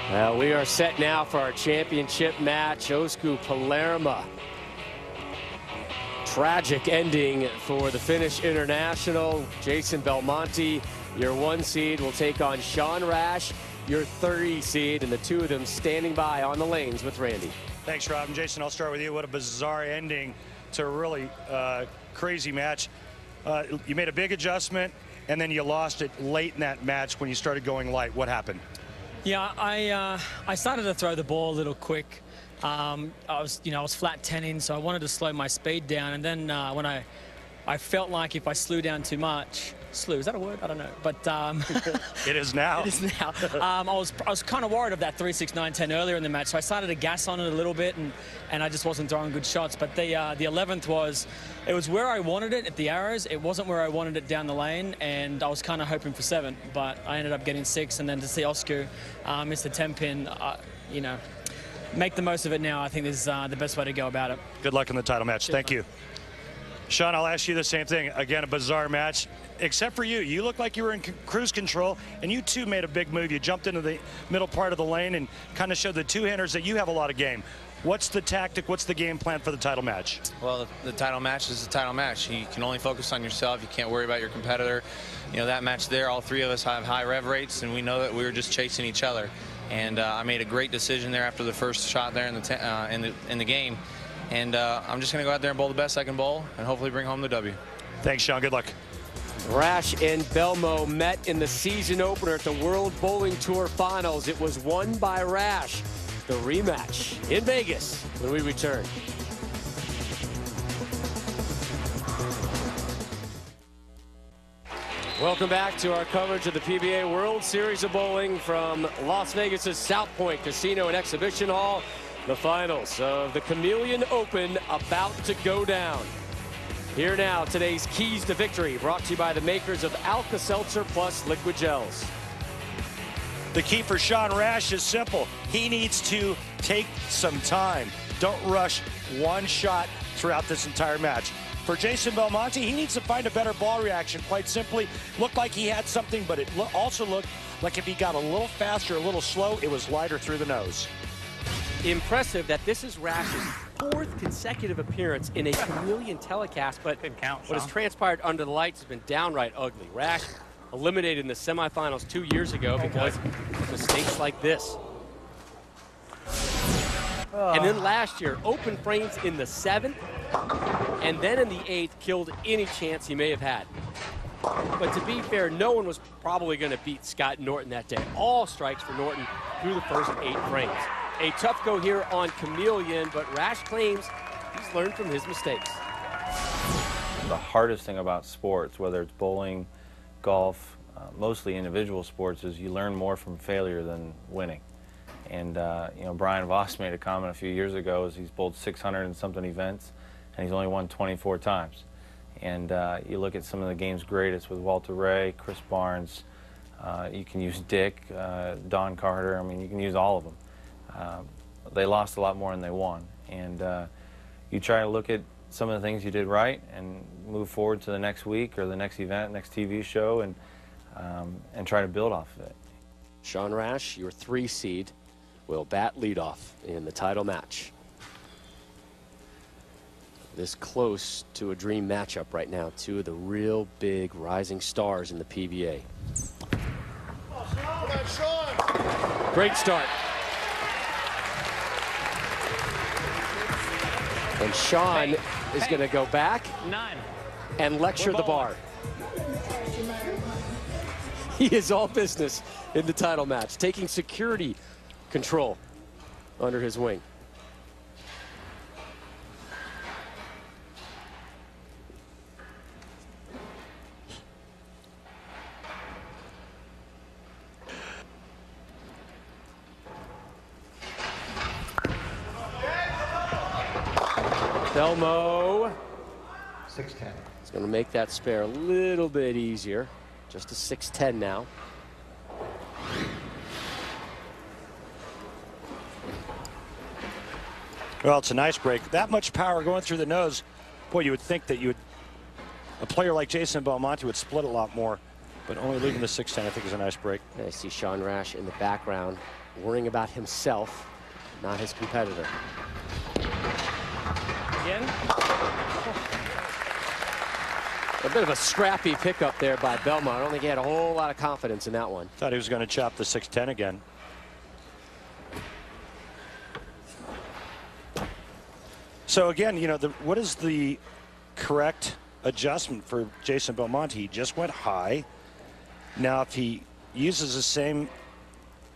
Well, we are set now for our championship match. Osku Palermo. Tragic ending for the Finnish international. Jason Belmonte, your 1 seed, will take on Sean Rash, your 3 seed, and the two of them standing by on the lanes with Randy. Thanks, Rob. And Jason, I'll start with you. What a bizarre ending to a really crazy match. You made a big adjustment, and then you lost it late in that match when you started going light. What happened? Yeah, I started to throw the ball a little quick. I was flat 10 so I wanted to slow my speed down, and then when I felt like if I slew down too much, is that a word? I don't know, but it is now. It is now. I was kind of worried of that 3-6, 9-10 earlier in the match, so I started to gas on it a little bit, and I just wasn't throwing good shots. But the 11th was where I wanted it at the arrows. It wasn't where I wanted it down the lane, and I was kind of hoping for 7, but I ended up getting 6. And then to see Osku miss the 10-pin, you know, make the most of it now, I think is the best way to go about it. Good luck in the title match. Thank you. Sean, I'll ask you the same thing. Again, a bizarre match. Except for you. You looked like you were in cruise control, and you too made a big move. You jumped into the middle part of the lane and kind of showed the two-handers that you have a lot of game. What's the tactic? What's the game plan for the title match? Well, the title match is the title match. You can only focus on yourself. You can't worry about your competitor. You know, that match there, all 3 of us have high rev rates, and we know that we were just chasing each other. And I made a great decision there after the first shot there in the game. And I'm just going to go out there and bowl the best I can bowl and hopefully bring home the W. Thanks, Sean. Good luck. Rash and Belmo met in the season opener at the World Bowling Tour Finals. It was won by Rash. The rematch in Vegas when we return. Welcome back to our coverage of the PBA World Series of Bowling from Las Vegas's South Point Casino and Exhibition Hall. The finals of the Chameleon Open about to go down. Here now, today's keys to victory, brought to you by the makers of Alka-Seltzer Plus Liquid Gels. The key for Sean Rash is simple. He needs to take some time. Don't rush one shot throughout this entire match. For Jason Belmonte, he needs to find a better ball reaction. Quite simply, looked like he had something, but it also looked like if he got a little faster, a little slow, it was lighter through the nose. Impressive that this is Rash's 4th consecutive appearance in a Chameleon telecast, but what has transpired under the lights has been downright ugly. Rash eliminated in the semifinals 2 years ago because of mistakes like this. And then last year, open frames in the 7th, and then in the 8th, killed any chance he may have had. But to be fair, no one was probably going to beat Scott Norton that day. All strikes for Norton through the first 8 frames. A tough go here on Chameleon, but Rash claims he's learned from his mistakes. The hardest thing about sports, whether it's bowling, golf, mostly individual sports, is you learn more from failure than winning. And you know, Brian Voss made a comment a few years ago as he's bowled 600 and something events, and he's only won 24 times. And you look at some of the game's greatest with Walter Ray, Chris Barnes, you can use Dick, Don Carter, I mean, you can use all of them. They lost a lot more than they won. And you try to look at some of the things you did right and move forward to the next week or the next event, next TV show, and try to build off of it. Sean Rash, your 3 seed, will bat leadoff in the title match. This close to a dream matchup right now. 2 of the real big rising stars in the PBA. Great start. And Sean is going to go back and lecture the bar. He is all business in the title match, taking security control under his wing. Belmo. 6-10. He's going to make that spare a little bit easier. Just a 6-10 now. Well, it's a nice break. That much power going through the nose. Boy, you would think that a player like Jason Belmonte would split a lot more, but only leaving the 6-10, I think, is a nice break. I see Sean Rash in the background worrying about himself, not his competitor. Again. A bit of a scrappy pickup there by Belmont. I don't think he had a whole lot of confidence in that one. Thought he was going to chop the 6-10 again. So again, you know, what is the correct adjustment for Jason Belmonte? He just went high. Now, if he uses the same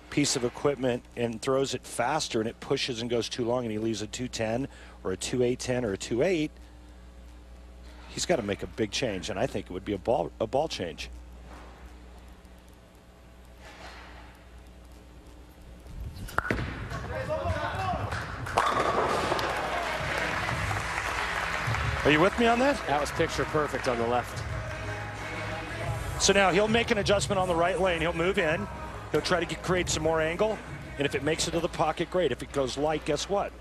piece of equipment and throws it faster and it pushes and goes too long and he leaves a 2-10 or a 2-8-10 or a 2-8, he's got to make a big change, and I think it would be a ball change. Are you with me on that? That was picture perfect on the left. So now he'll make an adjustment on the right lane. He'll move in. He'll try to create some more angle. And if it makes it to the pocket, great. If it goes light, guess what?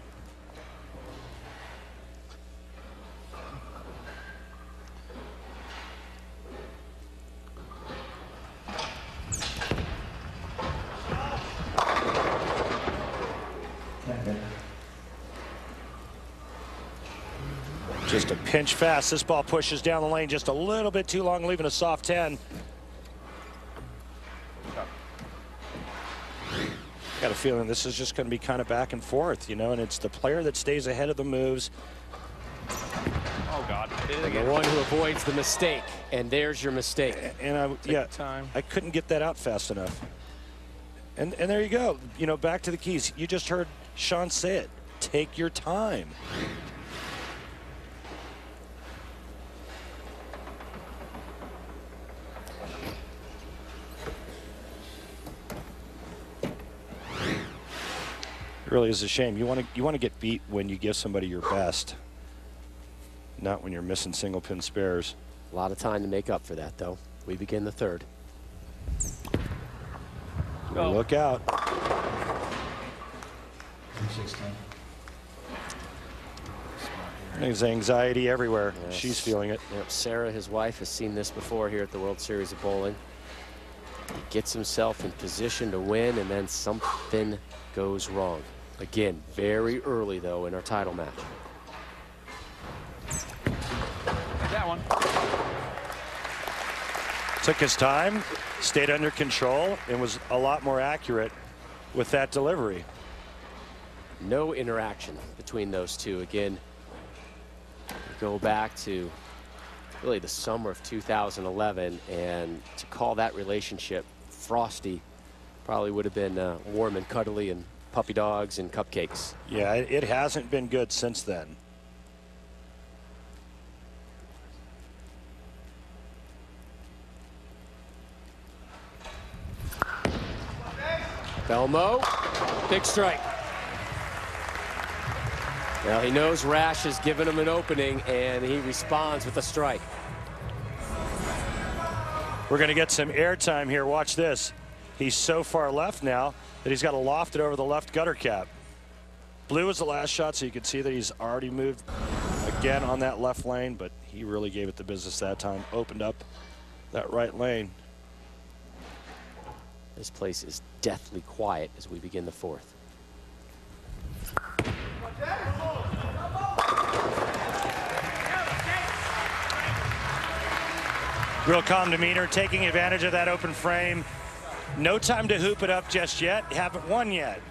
Just a pinch fast. This ball pushes down the lane just a little bit too long, leaving a soft 10. Got a feeling this is just going to be kind of back and forth, you know, and it's the player that stays ahead of the moves. Oh, God. And the one who avoids the mistake. And there's your mistake. And I couldn't get that out fast enough. And there you go. You know, back to the keys. You just heard Sean say it. Take your time. It really is a shame. You want to get beat when you give somebody your best, not when you're missing single pin spares. A lot of time to make up for that, though. We begin the third. Oh. Look out. There's anxiety everywhere. Yes. She's feeling it. Yep. Sarah, his wife, has seen this before here at the World Series of Bowling. He gets himself in position to win, and then something goes wrong. Again, very early, though, in our title match. That one. Took his time, stayed under control, and was a lot more accurate with that delivery. No interaction between those two. Again, go back to really the summer of 2011, and to call that relationship frosty probably would have been warm and cuddly and puppy dogs and cupcakes. Yeah, it hasn't been good since then. Belmo, big strike. Well, he knows Rash has given him an opening, and he responds with a strike. We're going to get some airtime here. Watch this. He's so far left now that he's got to loft it over the left gutter cap. Blue was the last shot, so you can see that he's already moved again on that left lane, but he really gave it the business that time. Opened up that right lane. This place is deathly quiet as we begin the fourth. Real calm demeanor, taking advantage of that open frame. No time to hoop it up just yet. Haven't won yet.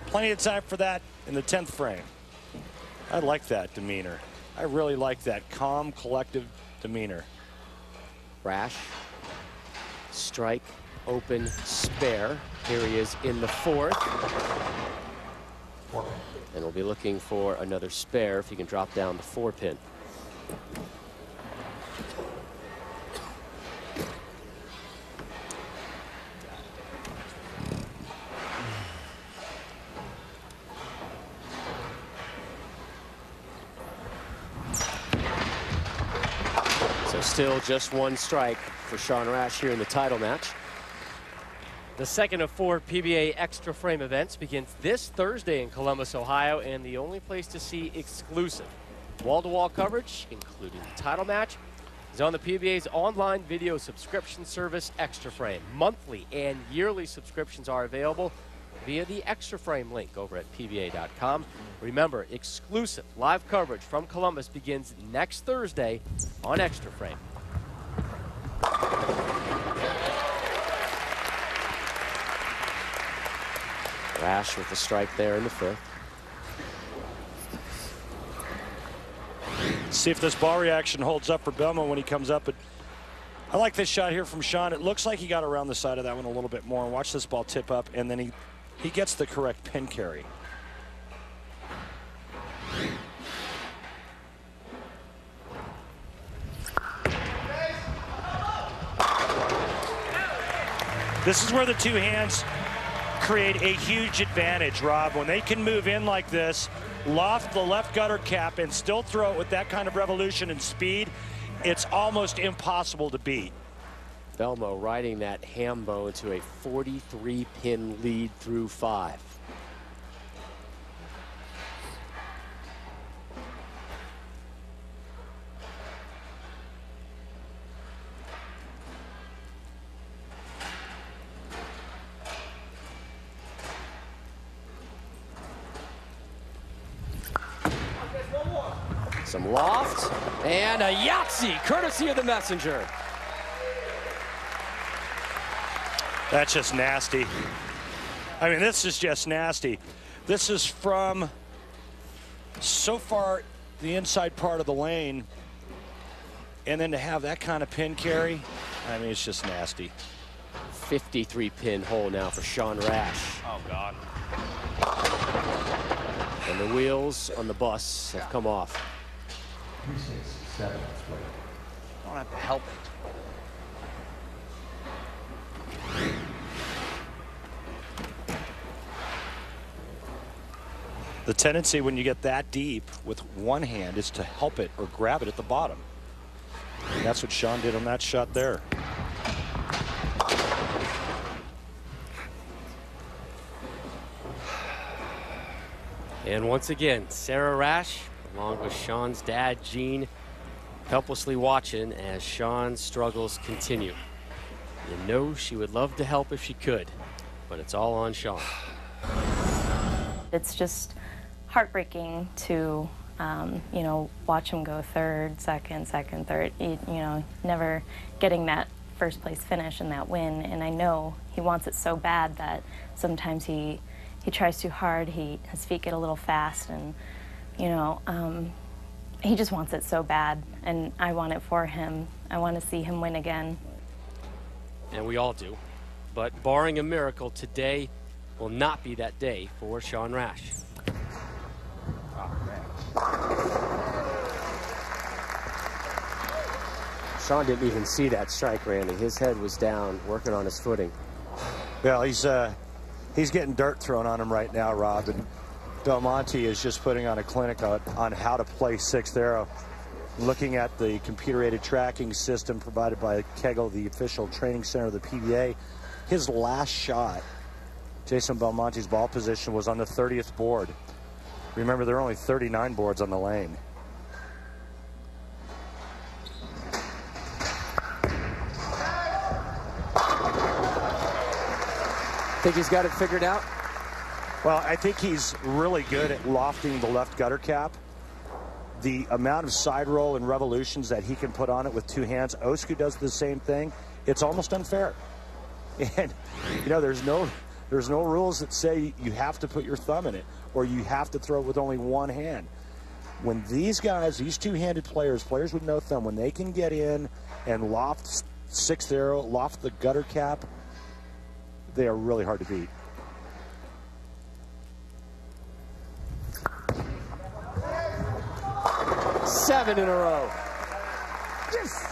Plenty of time for that in the 10th frame. I like that demeanor. I really like that calm, collective demeanor. Rash, strike, open, spare. Here he is in the fourth. And we'll be looking for another spare if he can drop down the 4-pin. Still just one strike for Sean Rash here in the title match. The second of 4 PBA extra frame events begins this Thursday in Columbus, Ohio, and the only place to see exclusive wall-to-wall coverage, including the title match, is on the PBA's online video subscription service, Extra Frame. Monthly and yearly subscriptions are available. via the Extra Frame link over at PBA.com. Remember, exclusive live coverage from Columbus begins next Thursday on Extra Frame. Rash with the strike there in the 5th. See if this ball reaction holds up for Belmo when he comes up. But I like this shot here from Sean. It looks like he got around the side of that one a little bit more. Watch this ball tip up, and then he gets the correct pin carry. This is where the two hands create a huge advantage, Rob. When they can move in like this, loft the left gutter cap, and still throw it with that kind of revolution and speed, it's almost impossible to beat. Belmo riding that Hambo into a 43-pin lead through 5. Some loft and a Yahtzee, courtesy of the messenger. That's just nasty. I mean, this is just nasty. This is from so far the inside part of the lane, and then to have that kind of pin carry, I mean, it's just nasty. 53-pin hole now for Sean Rash. Oh, God. And the wheels on the bus have come off. 3-6-7. Don't have to help it. The tendency when you get that deep with one hand is to help it or grab it at the bottom. And that's what Sean did on that shot there. And once again, Sarah Rash, along with Sean's dad, Gene, helplessly watching as Sean's struggles continue. You know she would love to help if she could, but it's all on Sean. It's just heartbreaking to, you know, watch him go third, second, third, you know, never getting that first place finish and that win. And I know he wants it so bad that sometimes he tries too hard, his feet get a little fast, and, you know, he just wants it so bad, and I want it for him. I want to see him win again. And we all do. But barring a miracle, today will not be that day for Sean Rash. Sean didn't even see that strike, Randy. His head was down, working on his footing. Well, he's getting dirt thrown on him right now, Rob, and Belmonte is just putting on a clinic on how to play sixth arrow. Looking at the computer-aided tracking system provided by Kegel, the official training center of the PBA, his last shot, Jason Belmonte's ball position, was on the 30th board. Remember, there are only 39 boards on the lane. Think he's got it figured out? Well, I think he's really good at lofting the left gutter cap. The amount of side roll and revolutions that he can put on it with two hands, Osku does the same thing. It's almost unfair. And, you know, there's no rules that say you have to put your thumb in it or you have to throw it with only one hand. When these guys, these two-handed players with no thumb, when they can get in and loft sixth arrow, loft the gutter cap, they are really hard to beat. Seven in a row. Yes.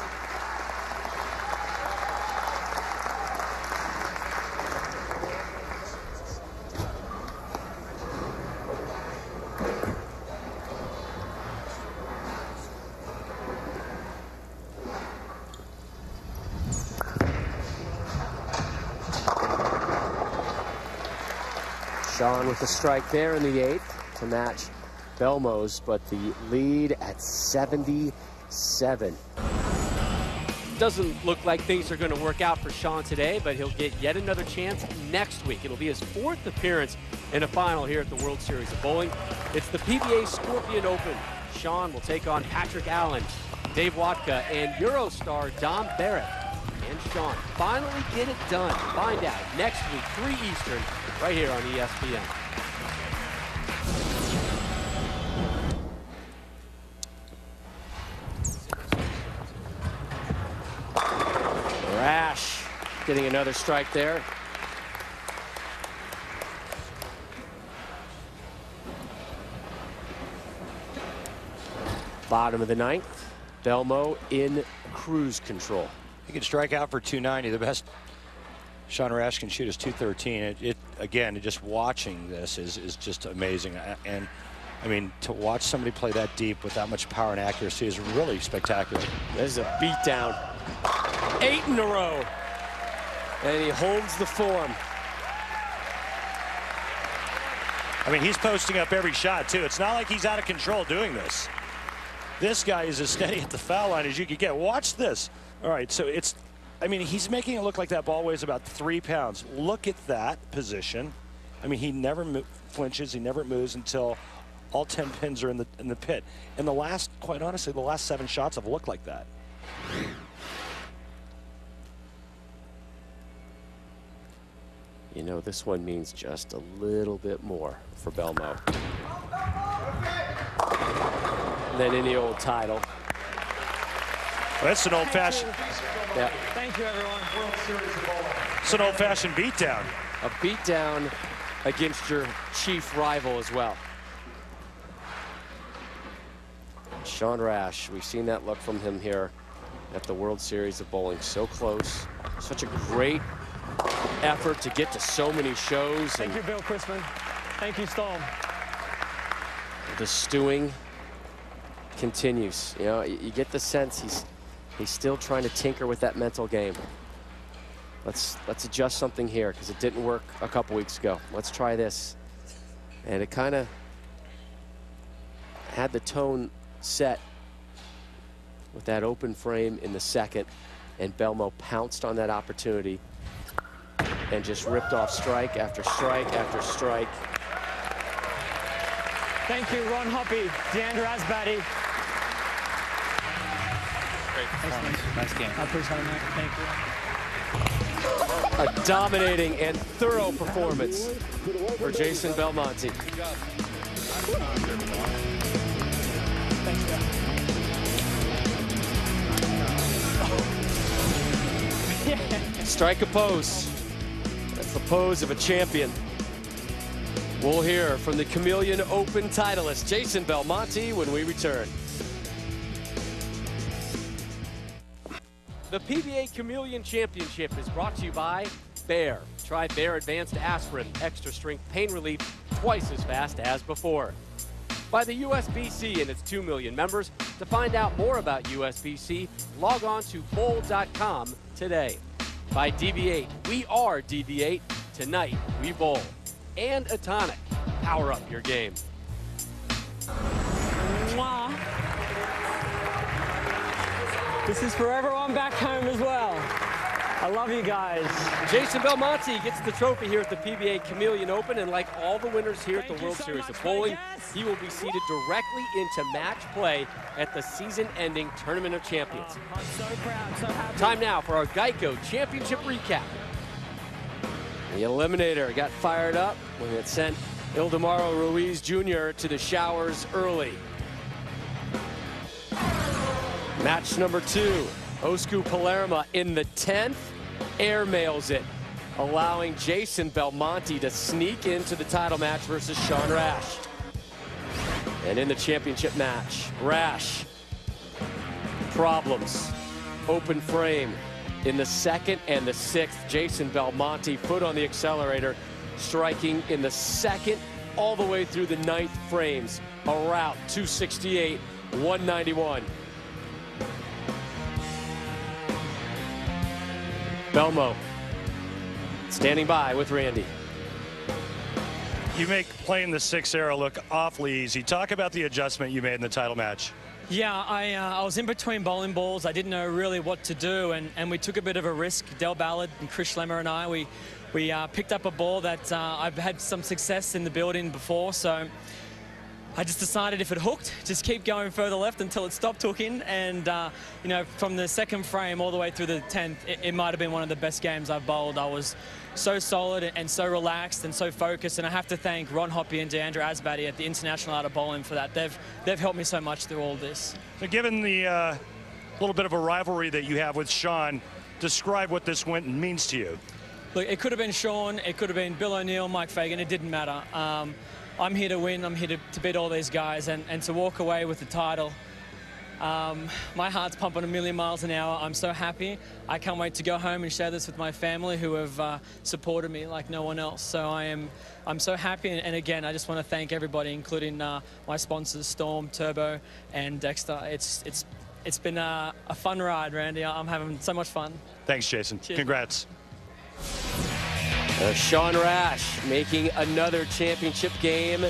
Sean with the strike there in the 8th to match Belmo's, but the lead at 77. doesn't look like things are going to work out for Sean today, but he'll get yet another chance next week. It'll be his 4th appearance in a final here at the World Series of Bowling. It's the PBA Scorpion Open. Sean will take on Patrick Allen, Dave Watka, and Eurostar Dom Barrett. And Sean finally get it done. Find out next week, 3 Eastern, right here on ESPN. Rash getting another strike there. Bottom of the 9th, Belmo in cruise control. He can strike out for 290. The best Sean Rash can shoot is 213. Again, just watching this is just amazing. And I mean, to watch somebody play that deep with that much power and accuracy is really spectacular. This is a beatdown. 8 in a row. And he holds the form. I mean, he's posting up every shot, too. It's not like he's out of control doing this. This guy is as steady at the foul line as you could get. Watch this. All right, so I mean, he's making it look like that ball weighs about 3 pounds. Look at that position. I mean, he never flinches. He never moves until all 10 pins are in the pit. And quite honestly, the last 7 shots have looked like that. You know, this one means just a little bit more for Belmo than any old title. Well, that's an old-fashioned. Yeah. Thank you, everyone. It's an old-fashioned beatdown. A beatdown against your chief rival as well. Sean Rash, we've seen that look from him here at the World Series of Bowling. So close. Such a great effort to get to so many shows. Thank you, Bill Chrisman. Thank you, Storm. The stewing continues. You know, you get the sense he's still trying to tinker with that mental game. Let's adjust something here because it didn't work a couple weeks ago. Let's try this. And it kind of had the tone set with that open frame in the 2nd, and Belmo pounced on that opportunity and just ripped off strike after strike after strike. Thank you, Ron Hoppy, DeAndre Asbady. Great performance. Nice game. I appreciate it, Mike. Thank you. A dominating and thorough performance for Jason Belmonte. Thanks, Bill. Strike a pose. That's the pose of a champion. We'll hear from the Chameleon Open titleist, Jason Belmonte, when we return. The PBA Chameleon Championship is brought to you by Bayer. Try Bayer Advanced Aspirin, extra strength pain relief, twice as fast as before. By the USBC and its 2 million members. To find out more about USBC, log on to bowl.com today. By DV8, we are DV8. Tonight, we bowl. And a tonic. Power up your game. Mwah. This is for everyone back home as well. I love you guys. Jason Belmonte gets the trophy here at the PBA Chameleon Open, and like all the winners here at the World Series of Bowling, he will be seated directly into match play at the season-ending Tournament of Champions. I'm so proud, so happy. Time now for our Geico Championship recap. The Eliminator got fired up when it sent Ildemaro Ruiz Jr. to the showers early. Match number 2, Osku Palermo in the 10th airmails it, allowing Jason Belmonte to sneak into the title match versus Sean Rash. And in the championship match, Rash, problems, open frame. In the 2nd and the 6th, Jason Belmonte, foot on the accelerator, striking in the 2nd all the way through the 9th frames. A rout, 268, 191. Belmo standing by with Randy. You make playing the 6th arrow look awfully easy. Talk about the adjustment you made in the title match. Yeah, I was in between bowling balls. I didn't know really what to do, and we took a bit of a risk. Del Ballard and Chris Schlemmer and I, we picked up a ball that I've had some success in the building before, so I just decided if it hooked, just keep going further left until it stopped hooking. And, you know, from the second frame all the way through the 10th, it might have been one of the best games I've bowled. I was so solid and so relaxed and so focused. And I have to thank Ron Hoppy and Deandra Asbady at the International Art of Bowling for that. They've helped me so much through all this. So given the little bit of a rivalry that you have with Sean, describe what this win means to you. Look, it could have been Sean, it could have been Bill O'Neill, Mike Fagan, it didn't matter. I'm here to win, I'm here to beat all these guys, and to walk away with the title. My heart's pumping a million miles an hour. I'm so happy. I can't wait to go home and share this with my family who have supported me like no one else. So I'm so happy, and again, I just want to thank everybody, including my sponsors, Storm, Turbo, and Dexter. It's been a fun ride, Randy. I'm having so much fun. Thanks, Jason. Cheers. Congrats. Sean Rash making another championship game,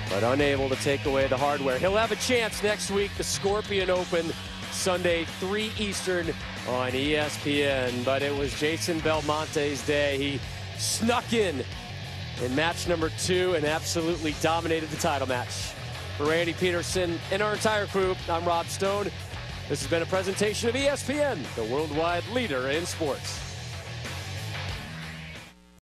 but unable to take away the hardware. He'll have a chance next week, the Scorpion Open, Sunday, 3 Eastern on ESPN. But it was Jason Belmonte's day. He snuck in match number 2 and absolutely dominated the title match. For Randy Peterson and our entire crew, I'm Rob Stone. This has been a presentation of ESPN, the worldwide leader in sports.